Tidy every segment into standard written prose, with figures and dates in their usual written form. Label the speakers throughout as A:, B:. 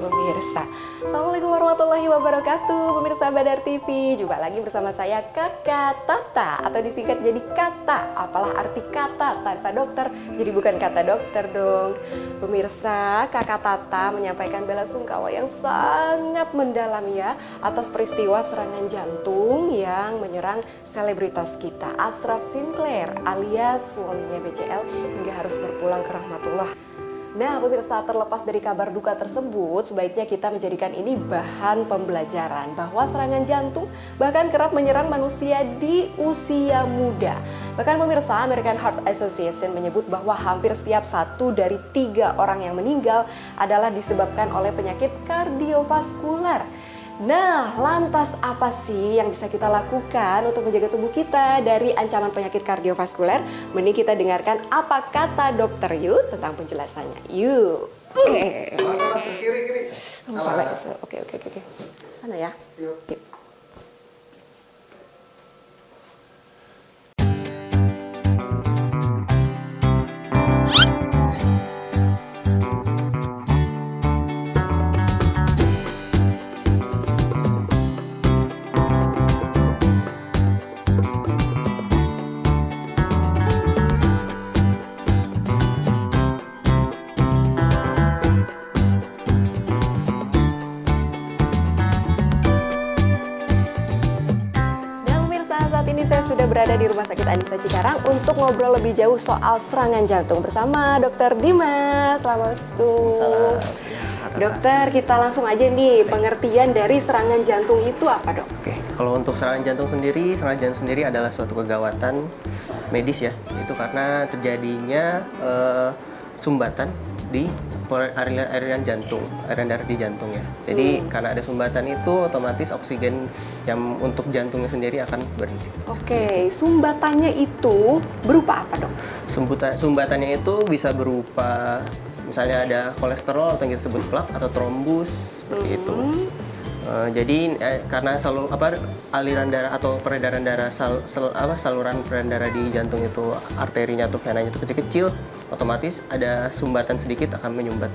A: pemirsa. Assalamualaikum warahmatullahi wabarakatuh, pemirsa Badar TV. Jumpa lagi bersama saya Kakak Tata, atau disingkat jadi Kata. Apalah arti kata tanpa dokter? Jadi bukan kata dokter dong. Pemirsa, Kakak Tata menyampaikan bela sungkawa yang sangat mendalam ya atas peristiwa serangan jantung yang menyerang selebritas kita, Ashraf Sinclair alias suaminya BCL, hingga harus berpulang ke rahmatullah. Nah pemirsa, terlepas dari kabar duka tersebut, sebaiknya kita menjadikan ini bahan pembelajaran bahwa serangan jantung bahkan kerap menyerang manusia di usia muda. Bahkan pemirsa, American Heart Association menyebut bahwa hampir setiap 1 dari 3 orang yang meninggal adalah disebabkan oleh penyakit kardiovaskular. Nah, lantas apa sih yang bisa kita lakukan untuk menjaga tubuh kita dari ancaman penyakit kardiovaskuler? Mending kita dengarkan apa kata dokter yuk tentang penjelasannya. Yuk.
B: Kiri.
A: Salah. Oke. Sana ya. Yuk. Saya sudah berada di Rumah Sakit Anissa Cikarang untuk ngobrol lebih jauh soal serangan jantung bersama Dokter Dimas. Assalamualaikum.
B: Salam.
A: Dokter, kita langsung aja nih, pengertian dari serangan jantung itu apa, Dok?
B: Oke, kalau untuk serangan jantung sendiri adalah suatu kegawatan medis ya. Itu karena terjadinya sumbatan di aliran jantung, aliran darah di jantung ya. Jadi karena ada sumbatan itu, otomatis oksigen yang untuk jantungnya sendiri akan berhenti.
A: Oke, sumbatannya itu berupa apa, Dok?
B: Sumbatannya itu bisa berupa misalnya ada kolesterol atau yang kita sebut plak atau trombus seperti itu. Jadi karena aliran darah atau peredaran darah saluran peredaran darah di jantung itu, arterinya atau venanya itu kecil-kecil, otomatis ada sumbatan sedikit akan menyumbat.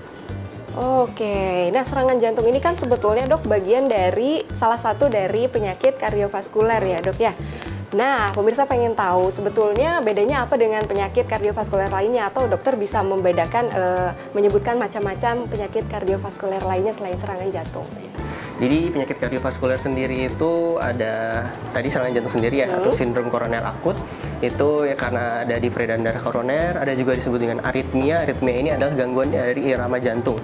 A: Oke, nah serangan jantung ini kan sebetulnya Dok bagian dari salah satu dari penyakit kardiovaskuler ya Dok ya. Nah, pemirsa pengen tahu sebetulnya bedanya apa dengan penyakit kardiovaskuler lainnya, atau dokter bisa membedakan, menyebutkan macam-macam penyakit kardiovaskuler lainnya selain serangan jantung?
B: Jadi penyakit kardiovaskuler sendiri itu ada tadi serangan jantung sendiri ya, atau sindrom koroner akut. Itu ya karena ada di peredaran darah koroner, ada juga disebut dengan aritmia. Aritmia ini adalah gangguan dari irama jantung.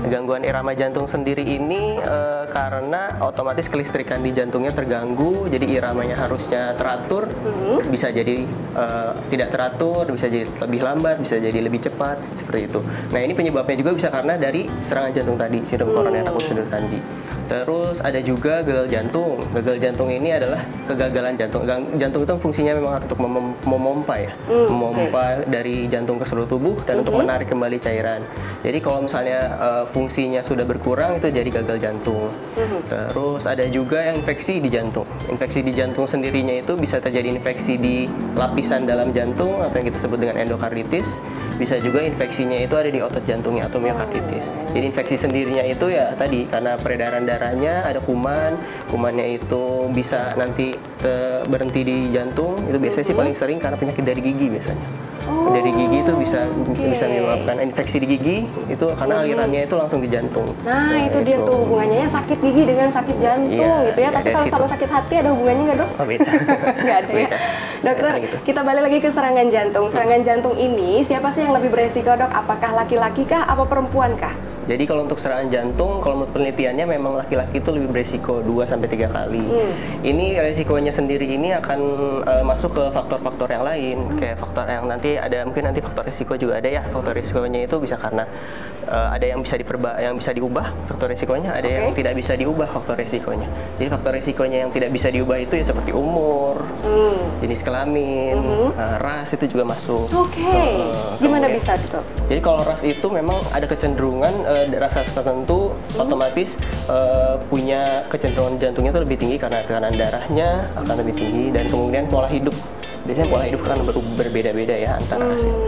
B: Gangguan irama jantung sendiri ini karena otomatis kelistrikan di jantungnya terganggu, jadi iramanya harusnya teratur, bisa jadi tidak teratur, bisa jadi lebih lambat, bisa jadi lebih cepat, seperti itu. Nah ini penyebabnya juga bisa karena dari serangan jantung tadi, sindrom koroner akut tadi. Terus ada juga gagal jantung. Gagal jantung ini adalah kegagalan jantung. Jantung itu fungsinya memang untuk memompa ya, memompa dari jantung ke seluruh tubuh dan untuk menarik kembali cairan. Jadi kalau misalnya fungsinya sudah berkurang, itu jadi gagal jantung. Terus ada juga yang infeksi di jantung. Infeksi di jantung sendirinya itu bisa terjadi infeksi di lapisan dalam jantung atau yang kita sebut dengan endokarditis. Bisa juga infeksinya itu ada di otot jantungnya atau miokarditis. Jadi infeksi sendirinya itu ya tadi karena peredaran darahnya ada kumannya itu bisa nanti berhenti di jantung. Itu biasanya sih paling sering karena penyakit dari gigi biasanya. Dari gigi itu bisa menyebabkan infeksi di gigi itu karena alirannya itu langsung ke jantung.
A: Nah itu dia tuh hubungannya sakit gigi dengan sakit jantung gitu ya. Tapi kalau sama sakit hati ada hubungannya nggak Dok?
B: Oh beda.
A: Nggak ada ya. Dokter, kita balik lagi ke serangan jantung. Serangan jantung ini siapa sih yang lebih beresiko Dok? Apakah laki-laki kah apa perempuan kah?
B: Jadi kalau untuk serangan jantung, kalau menurut penelitiannya memang laki-laki itu lebih beresiko 2-3 kali. Ini resikonya sendiri ini akan masuk ke faktor-faktor yang lain, kayak faktor yang nanti ada, mungkin nanti faktor risiko juga ada ya. Faktor risikonya itu bisa karena ada yang bisa diubah faktor risikonya, ada yang tidak bisa diubah faktor risikonya. Jadi faktor risikonya yang tidak bisa diubah itu ya seperti umur, jenis kelamin, ras itu juga masuk.
A: Gimana bisa tuh?
B: Jadi kalau ras itu memang ada kecenderungan ras tertentu otomatis punya kecenderungan jantungnya itu lebih tinggi karena tekanan darahnya akan lebih tinggi, dan kemudian pola hidup. Biasanya pola hidup kan berbeda-beda ya antara ras itu.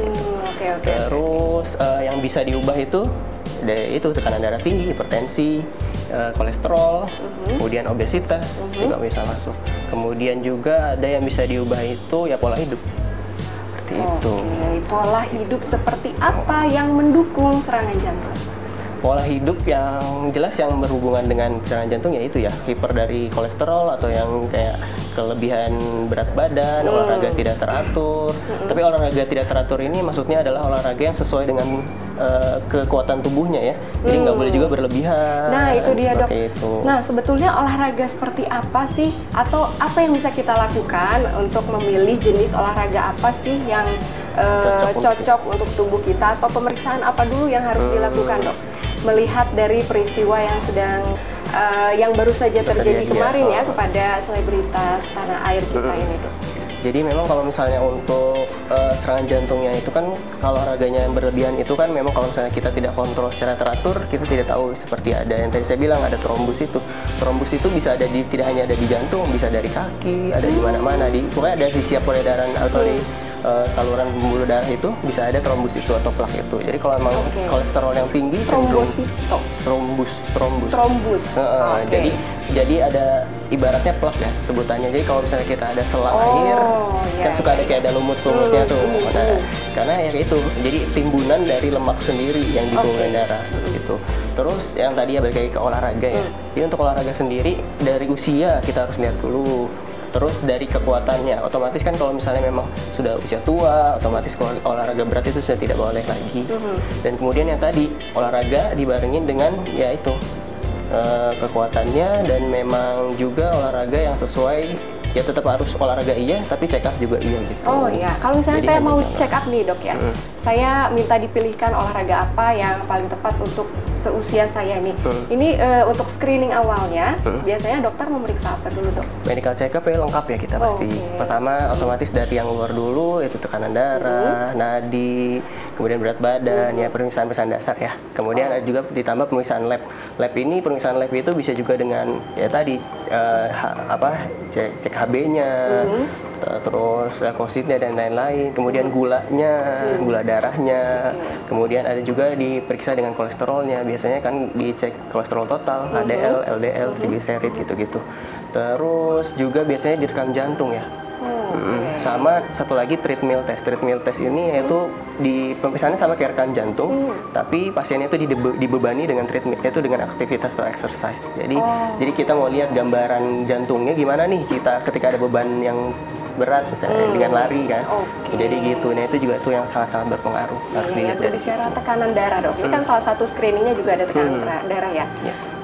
B: Terus yang bisa diubah itu ada itu tekanan darah tinggi, hipertensi, kolesterol, kemudian obesitas juga bisa masuk. Kemudian juga ada yang bisa diubah itu ya pola hidup. Seperti itu.
A: Pola hidup seperti apa yang mendukung serangan jantung?
B: Pola hidup yang jelas yang berhubungan dengan serangan jantung ya itu ya hiper dari kolesterol atau yang kayak kelebihan berat badan, olahraga tidak teratur. Tapi olahraga tidak teratur ini maksudnya adalah olahraga yang sesuai dengan kekuatan tubuhnya ya. Jadi nggak boleh juga berlebihan.
A: Nah itu dia dok.
B: Itu.
A: Nah sebetulnya olahraga seperti apa sih? Atau apa yang bisa kita lakukan untuk memilih jenis olahraga apa sih yang cocok untuk tubuh kita? Atau pemeriksaan apa dulu yang harus dilakukan dok? Melihat dari peristiwa yang sedang yang baru saja terjadi kemarin ya kepada selebritas tanah air kita ini dok.
B: Jadi memang kalau misalnya untuk serangan jantungnya itu kan kalau olahraganya yang berlebihan itu kan memang kalau misalnya kita tidak kontrol secara teratur kita tidak tahu seperti ada yang tadi saya bilang ada trombus itu. Trombus itu bisa ada di tidak hanya ada di jantung, bisa dari kaki, ada di mana-mana pokoknya ada di setiap peredaran atau di saluran pembuluh darah itu bisa ada trombus itu atau plak itu. Jadi kalau memang kolesterol yang tinggi trombus. Jadi ada ibaratnya plak ya sebutannya. Jadi kalau misalnya kita ada selang air kan suka ada kayak ada lumut-lumutnya tuh. Karena ya itu jadi timbunan dari lemak sendiri yang di pembuluh darah gitu. Terus yang tadi ya balik lagi ke olahraga ya. Jadi untuk olahraga sendiri dari usia kita harus lihat dulu. Terus dari kekuatannya, otomatis kan kalau misalnya memang sudah usia tua, otomatis kalau olahraga berat itu sudah tidak boleh lagi. Dan kemudian yang tadi, olahraga dibarengin dengan ya itu, kekuatannya dan memang juga olahraga yang sesuai, ya tetap harus olahraga iya, tapi check up juga iya gitu.
A: Oh iya, kalau misalnya saya mau check up nih dok ya, saya minta dipilihkan olahraga apa yang paling tepat untuk seusia saya nih. Ini untuk screening awalnya, biasanya dokter memeriksa apa dulu dok?
B: Medical check up ya lengkap ya kita pasti. Pertama otomatis dari yang luar dulu, yaitu tekanan darah, nadi, kemudian berat badan, ya pemeriksaan dasar ya. Kemudian ada juga ditambah pemeriksaan lab. Pemeriksaan lab itu bisa juga dengan ya tadi cek HB-nya, terus leukositnya dan lain-lain, kemudian gulanya, gula darahnya, kemudian ada juga diperiksa dengan kolesterolnya, biasanya kan dicek kolesterol total, HDL, LDL, triglycerid gitu-gitu. Terus juga biasanya direkam jantung ya. Sama satu lagi treadmill test. Treadmill test ini yaitu di pemeriksaannya sama kayak rekam jantung, tapi pasiennya itu dibebani dengan treadmill, yaitu dengan aktivitas atau exercise. Jadi kita mau lihat gambaran jantungnya gimana nih kita ketika ada beban yang berat misalnya dengan lari kan. Jadi gitu. Nah itu juga tuh yang sangat-sangat berpengaruh. Harus dilihat dari
A: bicara tekanan darah dok. Ini kan salah satu screeningnya juga ada tekanan darah ya.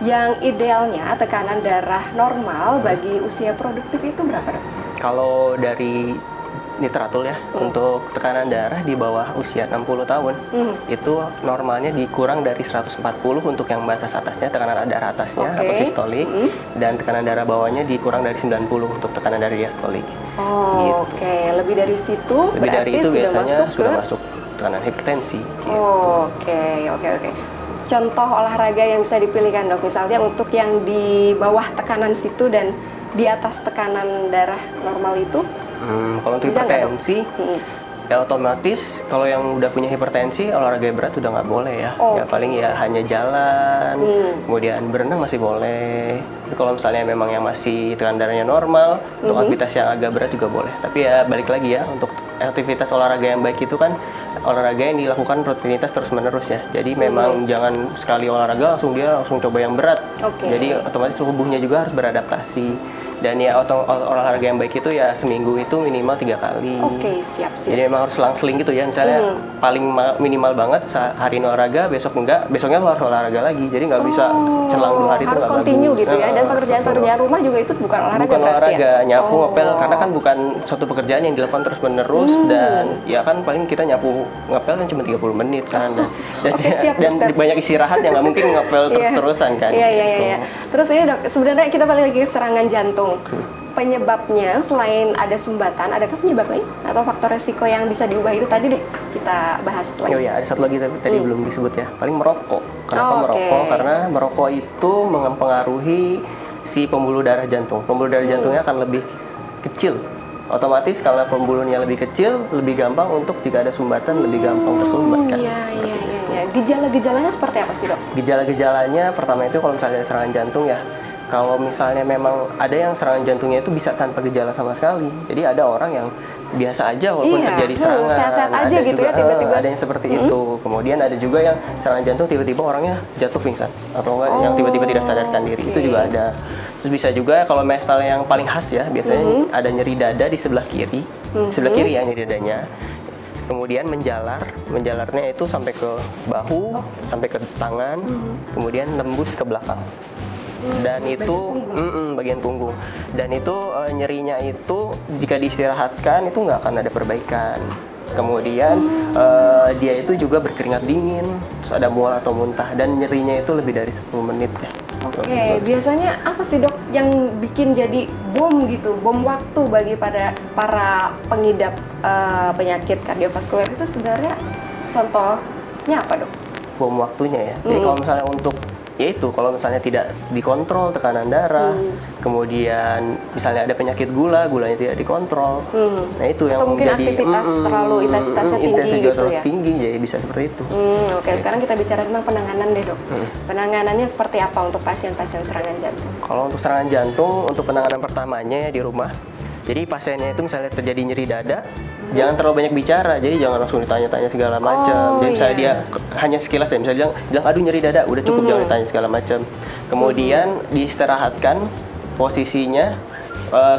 A: Yang idealnya tekanan darah normal bagi usia produktif itu berapa dok?
B: Kalau dari literatur ya, untuk tekanan darah di bawah usia 60 tahun, itu normalnya dikurang dari 140 untuk yang batas atasnya, tekanan darah atasnya atau sistolik, dan tekanan darah bawahnya dikurang dari 90 untuk tekanan darah diastolik.
A: Gitu. Lebih dari situ
B: lebih
A: berarti
B: dari itu
A: sudah
B: biasanya
A: masuk
B: sudah masuk tekanan hipertensi.
A: Oke. Contoh olahraga yang bisa dipilihkan dok, misalnya untuk yang di bawah tekanan situ dan di atas tekanan darah normal itu?
B: Kalau untuk hipertensi, ya otomatis kalau yang udah punya hipertensi olahraga berat udah nggak boleh ya. Ya paling ya hanya jalan, kemudian berenang masih boleh. Tapi kalau misalnya memang yang masih tekanan darahnya normal, untuk aktivitas yang agak berat juga boleh. Tapi ya balik lagi ya, untuk aktivitas olahraga yang baik itu kan olahraga yang dilakukan rutinitas terus-menerus ya. Jadi memang jangan sekali olahraga langsung coba yang berat. Jadi otomatis tubuhnya juga harus beradaptasi. Dan ya olahraga yang baik itu ya seminggu itu minimal 3 kali.
A: Siap.
B: Jadi memang harus selang-seling gitu ya. Misalnya paling minimal banget hari ini olahraga, besok enggak, besoknya harus olahraga lagi. Jadi nggak bisa celang 2 hari itu
A: harus continue gitu ya. Dan pekerjaan rumah juga itu bukan olahraga.
B: Bukan olahraga, nyapu, ngepel, karena kan bukan suatu pekerjaan yang dilakukan terus-menerus dan ya kan paling kita nyapu ngepel kan cuma 30 menit kan. Dan banyak istirahat yang nggak mungkin ngepel terus-terusan kan.
A: Iya. Terus ini dok, sebenarnya kita balik lagi ke serangan jantung. Penyebabnya selain ada sumbatan, adakah penyebab lain atau faktor resiko yang bisa diubah itu tadi deh kita bahas lagi.
B: Oh ya, ada satu lagi tadi belum disebut ya. Paling merokok. Kenapa merokok? Karena merokok itu mempengaruhi si pembuluh darah jantung. Pembuluh darah jantungnya akan lebih kecil. Otomatis kalau pembuluhnya lebih kecil, lebih gampang untuk jika ada sumbatan lebih gampang tersumbat kan.
A: Iya. Gejala-gejalanya seperti apa sih, Dok?
B: Gejala-gejalanya pertama itu kalau misalnya ada serangan jantung ya, kalau misalnya memang ada yang serangan jantungnya itu bisa tanpa gejala sama sekali. Jadi ada orang yang biasa aja walaupun terjadi serangan.
A: Sehat-sehat aja
B: ada
A: gitu
B: juga,
A: ya tiba-tiba.
B: ada yang seperti itu. Kemudian ada juga yang serangan jantung tiba-tiba orangnya jatuh pingsan atau enggak yang tiba-tiba tidak sadarkan diri. Itu juga ada. Terus bisa juga kalau misalnya yang paling khas ya, biasanya ada nyeri dada di sebelah kiri. Sebelah kiri ya nyeri dadanya. Kemudian menjalarnya itu sampai ke bahu, sampai ke tangan, kemudian tembus ke belakang. Dan itu bagian punggung. Dan itu nyerinya itu jika diistirahatkan itu nggak akan ada perbaikan. Kemudian dia itu juga berkeringat dingin, terus ada mual atau muntah, dan nyerinya itu lebih dari 10 menit ya.
A: Oke, biasanya apa sih, Dok, yang bikin jadi bom gitu, bom waktu bagi para pengidap penyakit kardiovaskuler itu sebenarnya contohnya apa, Dok?
B: Bom waktunya ya. Jadi kalau misalnya untuk yaitu kalau misalnya tidak dikontrol tekanan darah, kemudian misalnya ada penyakit gulanya tidak dikontrol, nah itu yang
A: atau mungkin
B: menjadi
A: aktivitas terlalu intensitasnya tinggi gitu ya.
B: Tinggi, jadi bisa seperti itu.
A: Oke, sekarang kita bicara tentang penanganan deh, Dok. Penanganannya seperti apa untuk pasien-pasien serangan jantung?
B: Kalau untuk serangan jantung, untuk penanganan pertamanya ya di rumah. Jadi pasiennya itu misalnya terjadi nyeri dada, jangan terlalu banyak bicara, jadi jangan langsung ditanya-tanya segala macam. Jadi misalnya dia hanya sekilas ya, misalnya bilang aduh nyeri dada, udah cukup, jangan ditanya segala macam. Kemudian diistirahatkan posisinya,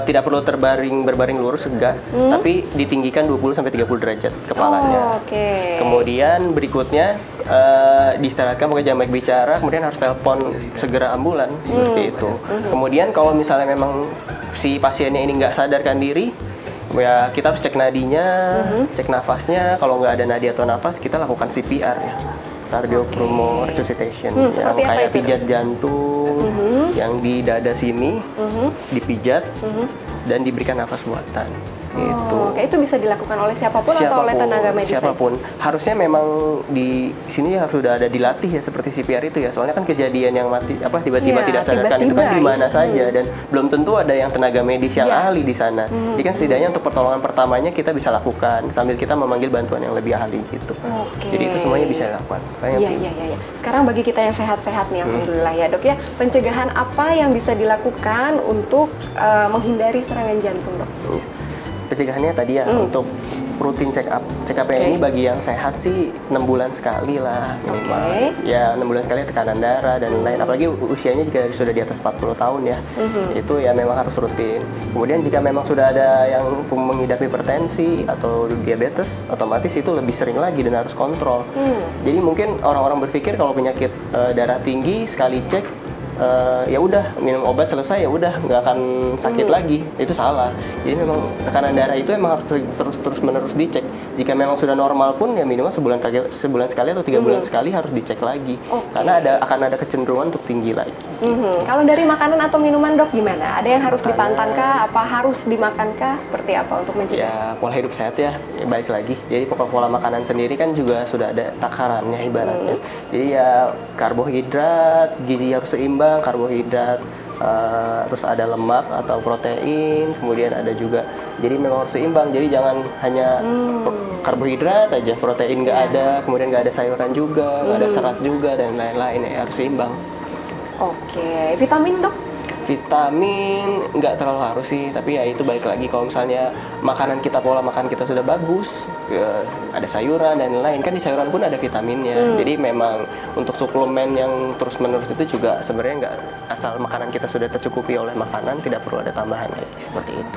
B: tidak perlu berbaring lurus enggak, tapi ditinggikan 20-30 derajat kepalanya. Kemudian berikutnya diistirahatkan, pokoknya jangan banyak bicara, kemudian harus telepon segera ambulan seperti itu. Kemudian kalau misalnya memang si pasiennya ini nggak sadarkan diri, ya kita harus cek nadinya, cek nafasnya. Kalau nggak ada nadi atau nafas, kita lakukan CPR ya, cardiopulmonary resuscitation, yang kayak pijat jantung, yang di dada sini dipijat dan diberikan nafas buatan.
A: Oke, itu bisa dilakukan oleh siapapun atau oleh tenaga medis
B: siapapun. Harusnya memang di sini harus sudah ada dilatih ya seperti CPR itu ya. Soalnya kan kejadian yang mati tiba-tiba tidak sadarkan itu kan di mana saja, dan belum tentu ada yang tenaga medis yang ahli di sana. Jadi kan setidaknya untuk pertolongan pertamanya kita bisa lakukan sambil kita memanggil bantuan yang lebih ahli gitu. Jadi itu semuanya bisa dilakukan.
A: Iya. Sekarang bagi kita yang sehat-sehat nih, alhamdulillah ya, Dok ya, pencegahan apa yang bisa dilakukan untuk menghindari serangan jantung, Dok?
B: Pencegahannya tadi ya, untuk rutin check up. Check up ini bagi yang sehat sih 6 bulan sekali lah minimal. Ya 6 bulan sekali tekanan darah dan lain-lain. Apalagi usianya jika sudah di atas 40 tahun ya, itu ya memang harus rutin. Kemudian jika memang sudah ada yang mengidap hipertensi atau diabetes, otomatis itu lebih sering lagi dan harus kontrol. Jadi mungkin orang-orang berpikir kalau penyakit darah tinggi sekali cek, ya udah minum obat selesai, ya udah nggak akan sakit lagi. Itu salah. Jadi memang tekanan darah itu emang harus terus menerus dicek. Jika memang sudah normal pun ya minimal sebulan sekali atau 3 bulan sekali harus dicek lagi. Karena akan ada kecenderungan untuk tinggi lagi.
A: Kalau dari makanan atau minuman, Dok, gimana? Ada yang harus dipantangkah? Apa harus dimakankah? Seperti apa untuk mencegah?
B: Ya pola hidup sehat ya, baik lagi. Jadi pola makanan sendiri kan juga sudah ada takarannya ibaratnya. Jadi ya karbohidrat, gizi harus seimbang, karbohidrat, terus ada lemak atau protein, kemudian ada juga, jadi memang harus seimbang. Jadi jangan hanya karbohidrat aja, protein nggak ada, kemudian nggak ada sayuran juga, nggak ada serat juga, dan lain-lain ya, harus seimbang.
A: Oke, vitamin, Dok?
B: Vitamin nggak terlalu harus sih, tapi ya itu balik lagi kalau misalnya pola makan kita sudah bagus, ya, ada sayuran dan lain-lain, kan di sayuran pun ada vitaminnya. Jadi memang untuk suplemen yang terus-menerus itu juga sebenarnya nggak, asal makanan kita sudah tercukupi oleh makanan, tidak perlu ada tambahan lagi seperti itu.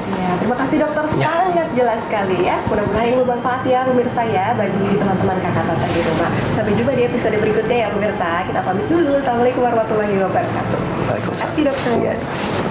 A: Ya, terima kasih, Dokter, sangat jelas sekali ya. Mudah-mudahan ini bermanfaat ya pemirsa ya bagi teman-teman Kakak Tata di rumah. Sampai jumpa di episode berikutnya ya pemirsa. Kita pamit dulu. Assalamualaikum warahmatullahi wabarakatuh.
B: Waalaikumsalam.
A: Terima kasih, Dokter.